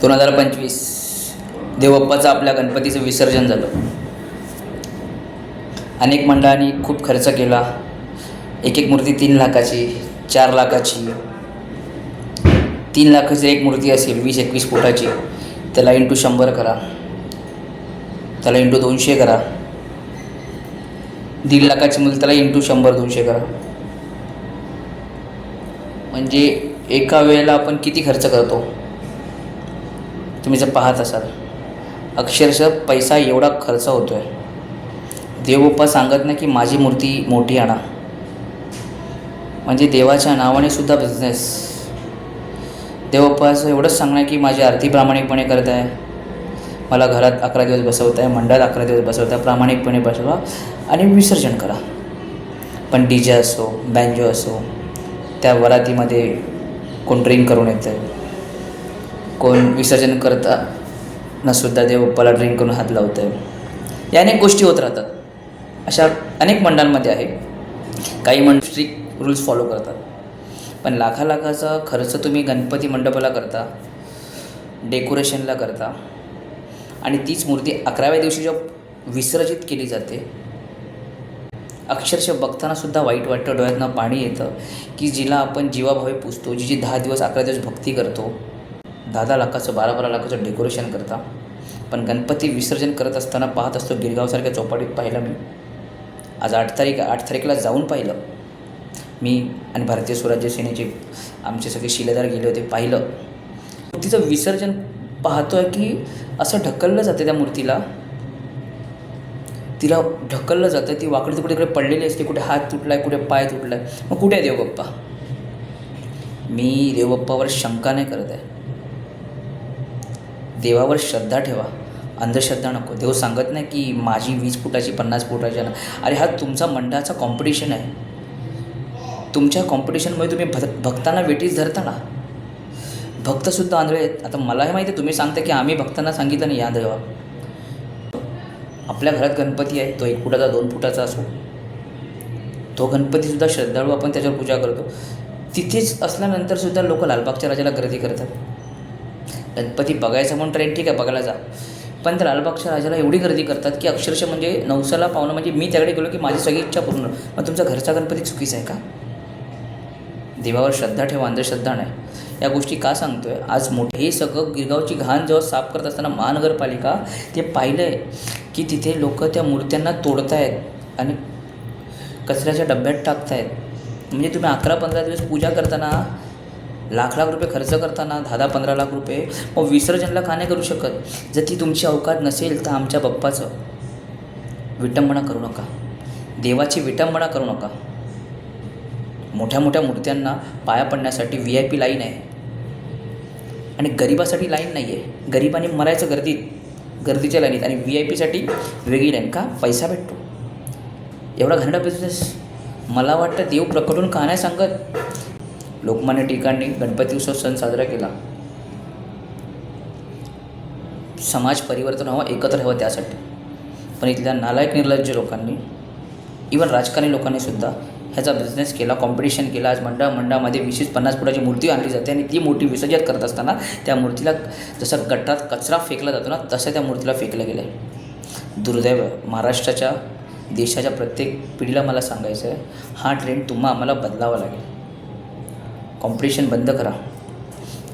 2025 देवबाप्पाचं आपल्या गणपतीचं विसर्जन झालं. अनेक मंडळांनी खूप खर्च केला. एक एक मूर्ती 3 लाखाची, 4 लाखाची. 3 लाखाची एक मूर्ती असेल 20-21 फुटाची, त्याला इंटू 100 करा, त्याला इंटू 200 करा. 1.5 लाखाची मूर्ती त्याला इंटू 100-200 करा. म्हणजे एका वेळेला आपण किती खर्च करतो तुम्ही जर पाहत असाल. अक्षरशः पैसा एवढा खर्च होतो आहे. देवबाप्पा सांगत नाही की माझी मूर्ती मोठी आणा. म्हणजे देवाच्या नावाने सुद्धा बिझनेस. देवबाप्पाचं एवढंच सांगणं की माझी आरती प्रामाणिकपणे करत आहे, मला घरात 11 दिवस बसवत आहे, मंडळात 11 दिवस बसवत आहे, प्रामाणिकपणे बसवा आणि विसर्जन करा. पण DJ असो, बँजो असो, त्या वरातीमध्ये कोण ड्रिंक करून येतं आहे, कोण विसर्जन करतानासुद्धा देवबाप्पाला ड्रिंक करून हात लावतं आहे. या अनेक गोष्टी होत राहतात. अशा अनेक मंडळांमध्ये आहे. काही मंडळ स्ट्रिक्ट रूल्स फॉलो करतात. पण लाखाचा खर्च तुम्ही गणपती मंडपाला करता, डेकोरेशनला करता, आणि तीच मूर्ती 11व्या दिवशी जेव्हा विसर्जित केली जाते, अक्षरशः बघतानासुद्धा वाईट वाटतं, डोळ्यातनं पाणी येतं की जिला आपण जीवाभावे पुजतो, जी 10 दिवस 11 दिवस भक्ती करतो, 10 लाखाचं 12 लाखाचं डेकोरेशन करता. पण गणपती विसर्जन करत असताना पाहत असतो गिरगावसारख्या चौपाटीत पाहिलं मी. आज 8 तारीखला जाऊन पाहिलं मी आणि भारतीय स्वराज्य सेनेचे आमचे सगळे शिलेदार गेले होते. पाहिलं मूर्तीचं विसर्जन पाहतोय की असं ढकललं जातं त्या मूर्तीला, तिला ढकललं जातं. ती वाकडी तिकडे पडलेली असते, कुठे हात तुटला आहे, कुठे पाय तुटला आहे. मग कुठे आहे देवबाप्पा? मी देवबाप्पावर शंका नाही करत आहे. देवावर श्रद्धा ठेवा, अंधश्रद्धा नको. देव सांगत नाही की माझी 20 फुटाची 50 फुटाची ना. अरे हा तुमचा मंडळाचा कॉम्पिटिशन आहे. तुमच्या कॉम्पिटिशनमुळे तुम्ही भक्तांना वेठीस धरता ना. भक्तसुद्धा आंधळे आहेत. आता मला हे माहिती आहे, तुम्ही सांगता की आम्ही भक्तांना सांगितलं नाही या देवा. आपल्या घरात गणपती आहे, तो 1 फुटाचा 2 फुटाचा असो, तो गणपतीसुद्धा श्रद्धाळू आपण त्याच्यावर पूजा करतो. तिथेच असल्यानंतरसुद्धा लोक लालबागच्या राजाला गर्दी करतात. गणपती बघायचा म्हणून ट्रेन ठीक आहे, बघायला जा. पण त्या लालबागच्या राजाला एवढी गर्दी करतात की अक्षरशः म्हणजे नवसाला पावणं. म्हणजे मी त्याकडे गेलो की माझी सगळी इच्छा पूर्ण. मग तुमचा घरचा गणपती चुकीचा आहे का? देवावर श्रद्धा ठेवा, अंधश्रद्धा नाही. या गोष्टी का सांगतो आहे? आज हे सगळं गिरगावची घाण जेव्हा साफ करत असताना महानगरपालिका ते पाहिलं आहे की तिथे लोक त्या मूर्त्यांना तोडत आहेत आणि कचऱ्याच्या डब्यात टाकत आहेत. म्हणजे तुम्ही 11-15 दिवस पूजा करताना, लाख रुपये खर्च करताना, 10-15 लाख रुपये, मग विसर्जनला का नाही करू शकत? जर ती तुमची अवकात नसेल तर आमच्या बाप्पाचं विटंबना करू नका, देवाची विटंबना करू नका. मोठ्या मोठ्या मूर्त्यांना पाया पडण्यासाठी VIP लाईन आहे आणि गरिबासाठी लाईन नाही आहे. गरिबांनी मरायचं गर्दीच्या लाईनीत, आणि VIPसाठी वेगळी लाईन. का? पैसा भेटतो. एवढा घाणेरडा बिझनेस. मला वाटतं देव प्रकटून का नाही सांगत? लोकमान्य टिळकांनी गणपती उत्सव सण साजरा केला, समाज परिवर्तन व्हावं, एकत्र व्हावं त्यासाठी. पण इथल्या नालायक निर्लज्ज लोकांनी, इवन राजकारणी लोकांनीसुद्धा ह्याचा बिझनेस केला, कॉम्पिटिशन केला. आज मंडळामध्ये 20-50 फुटाची मूर्ती आणली जाते आणि ती मूर्ती विसर्जित करत असताना त्या मूर्तीला जसं गटारात कचरा फेकला जातो ना, तसं त्या मूर्तीला फेकलं गेलं आहे. दुर्दैव. महाराष्ट्राच्या, देशाच्या प्रत्येक पिढीला मला सांगायचं आहे, हा ट्रेंड आम्हाला बदलावा लागेल. कॉम्पिटिशन बंद करा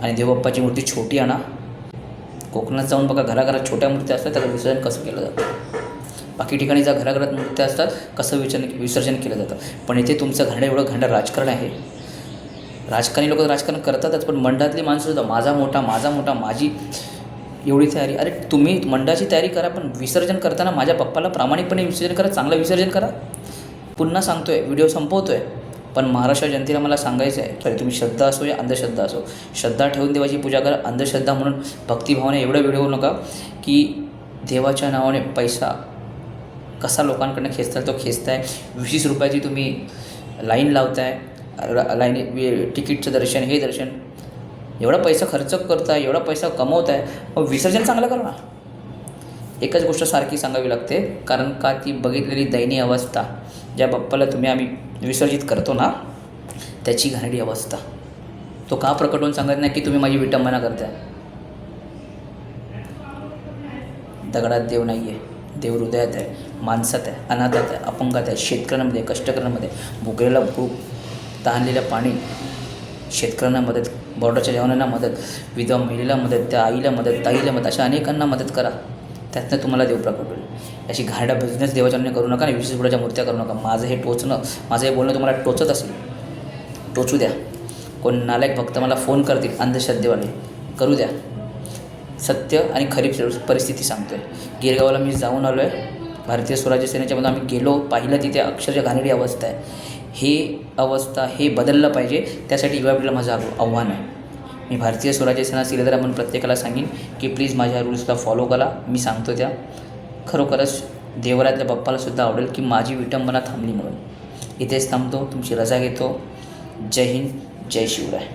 आणि देवबाप्पाची मूर्ती छोटी आणा. कोकणात जाऊन बघा, घराघरात छोट्या मूर्त्या असतात, त्याचं विसर्जन कसं केलं जातं. बाकी ठिकाणी ज्या घराघरात मूर्त्या असतात कसं विसर्जन केलं जातं. पण इथे तुमचं घरडं एवढं घंडं राजकारण आहे. राजकारणी लोक राजकारण करतातच, पण मंडळातली माणसंसुद्धा माझा मोठा, माझी एवढी तयारी. अरे तुम्ही मंडळाची तयारी करा, पण विसर्जन करताना माझ्या बाप्पाला प्रामाणिकपणे विसर्जन करा, चांगलं विसर्जन करा. पुन्हा सांगतो आहे, व्हिडिओ संपवतो आहे, पण महाराष्ट्र जनतेला मला सांगायचं आहे, तरी तुम्ही श्रद्धा असो या अंधश्रद्धा असो, श्रद्धा ठेवून देवाची पूजा करा. अंधश्रद्धा म्हणून भक्तिभावाने एवढं व्हिडिओ नका की देवाच्या नावाने पैसा कसा लोकांकडनं खेचताय तो खेचताय. 20 रुपयाची तुम्ही लाईन लावताय, तिकीटचं दर्शन, हे दर्शन, एवढा पैसा खर्च करताय, एवढा पैसा कमवताय, मग विसर्जन चांगलं करा ना. एकच गोष्ट सारखी सांगावी लागते, कारण का ती बघितलेली दयनीय अवस्था, ज्या बाप्पाला आम्ही विसर्जित करतो ना, त्याची घाणेरडी अवस्था. तो का प्रकट होऊन सांगत नाही की तुम्ही माझी विटंबना करताय? दगडात देव नाही आहे, देव हृदयात आहे, माणसात आहे, अनाथात आहे, अपंगात आहे, शेतकऱ्यांमध्ये, कष्टकऱ्यांमध्ये, भुकेला भूक, तहानलेलं पाणी, शेतकऱ्यांना मदत, बॉर्डरच्या जवानांना मदत, विधवा महिलेला मदत, त्या आईला मदत, ताईला मदत, अशा अनेकांना मदत करा. त्यातनं तुम्हाला देव प्रकट होईल. अशी घाणेरडा बिझनेस देवाच्या करू नका आणि विशेष गुणाच्या मूर्त्या करू नका. माझं हे माझं हे बोलणं तुम्हाला टोचत असेल, टोचू द्या. कोण नालायक भक्त मला फोन करतील अंधश्रद्धेवाले, करू द्या. सत्य आणि खरी परिस्थिती सांगतो आहे. गिरगावला मी जाऊन आलो आहे. भारतीय स्वराज्य सेनेच्यामध्ये आम्ही गेलो, पाहिलं, तिथे अक्षरशः घाणेरडी अवस्था आहे. हे बदललं पाहिजे. त्यासाठी युवा पिढीला माझं आव्हान आहे. मी भारतीय स्वराज्य सेना सिलेदार म्हणून प्रत्येकाला सांगेन की प्लीज माझ्या रूल्सला फॉलो करा. मी सांगतो त्या खरोखरच देवरातल्या बाप्पालासुद्धा आवडेल की माझी विटंबना थांबली म्हणून. इथेच थांबतो, तुमची रजा घेतो. जय हिंद, जय शिवराय.